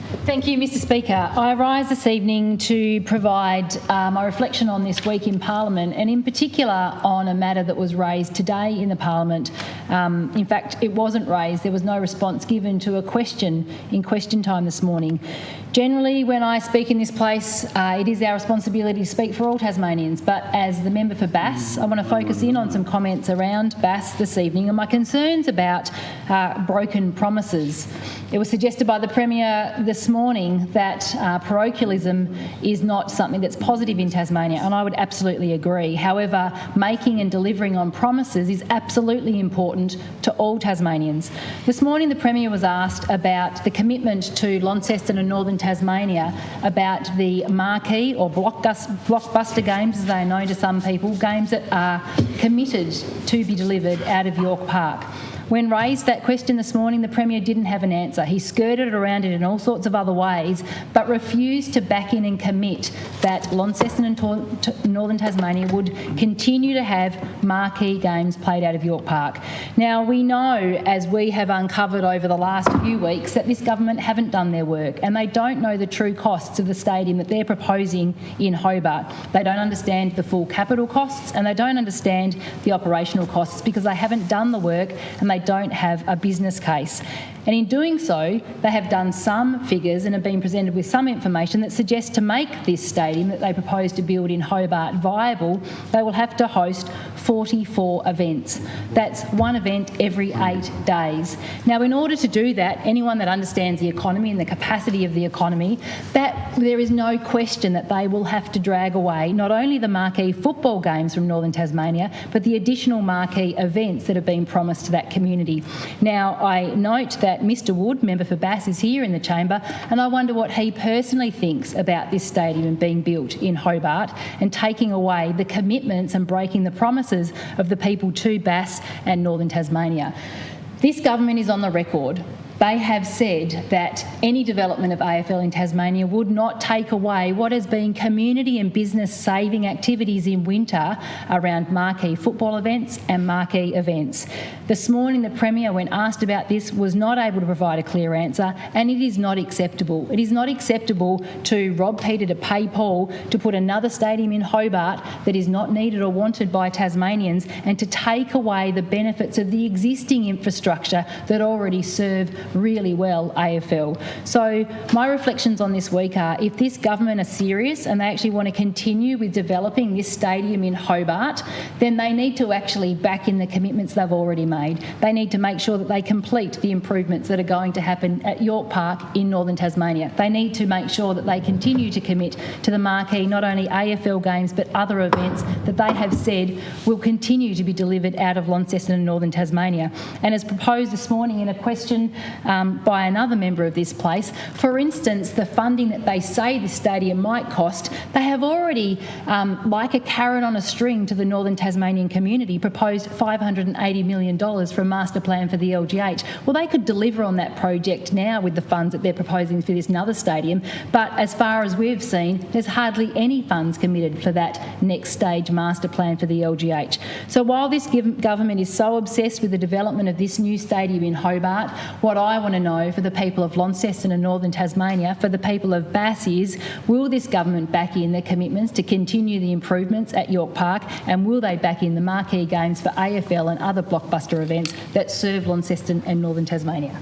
Thank you, Mr Speaker. I rise this evening to provide my reflection on this week in Parliament, and in particular on a matter that was raised today in the Parliament. In fact, it wasn't raised. There was no response given to a question in question time this morning. Generally, when I speak in this place, it is our responsibility to speak for all Tasmanians, but as the member for Bass, I want to focus in on some comments around Bass this evening and my concerns about broken promises. It was suggested by the Premier this morning that parochialism is not something that's positive in Tasmania, and I would absolutely agree. However, making and delivering on promises is absolutely important to all Tasmanians. This morning the Premier was asked about the commitment to Launceston and Northern Tasmania about the marquee or blockbuster games, as they are known to some people, games that are committed to be delivered out of York Park. When raised that question this morning, the Premier didn't have an answer. He skirted around it in all sorts of other ways, but refused to back in and commit that Launceston and Northern Tasmania would continue to have marquee games played out of York Park. Now, we know, as we have uncovered over the last few weeks, that this government haven't done their work and they don't know the true costs of the stadium that they're proposing in Hobart. They don't understand the full capital costs and they don't understand the operational costs because they haven't done the work and they don't have a business case. And in doing so, they have done some figures and have been presented with some information that suggests to make this stadium that they propose to build in Hobart viable, they will have to host 44 events. That's one event every 8 days. Now, in order to do that, anyone that understands the economy and the capacity of the economy, that there is no question that they will have to drag away not only the marquee football games from Northern Tasmania, but the additional marquee events that have been promised to that community. Now, I note that Mr Wood, member for Bass, is here in the chamber, and I wonder what he personally thinks about this stadium being built in Hobart and taking away the commitments and breaking the promises of the people to Bass and Northern Tasmania. This government is on the record. They have said that any development of AFL in Tasmania would not take away what has been community and business saving activities in winter around marquee football events and marquee events. This morning the Premier, when asked about this, was not able to provide a clear answer, and it is not acceptable. It is not acceptable to rob Peter to pay Paul to put another stadium in Hobart that is not needed or wanted by Tasmanians and to take away the benefits of the existing infrastructure that already serve really well AFL. So my reflections on this week are, if this government are serious and they actually want to continue with developing this stadium in Hobart, then they need to actually back in the commitments they've already made. They need to make sure that they complete the improvements that are going to happen at York Park in Northern Tasmania. They need to make sure that they continue to commit to the marquee, not only AFL games but other events that they have said will continue to be delivered out of Launceston and Northern Tasmania. And as proposed this morning in a question by another member of this place, for instance, the funding that they say this stadium might cost, they have already, like a carrot on a string to the Northern Tasmanian community, proposed $580 million for a master plan for the LGH. Well, they could deliver on that project now with the funds that they're proposing for this another stadium, but as far as we've seen, there's hardly any funds committed for that next stage master plan for the LGH. So while this government is so obsessed with the development of this new stadium in Hobart, what I want to know for the people of Launceston and Northern Tasmania, for the people of Bass, is will this government back in their commitments to continue the improvements at York Park, and will they back in the marquee games for AFL and other blockbuster events that serve Launceston and Northern Tasmania?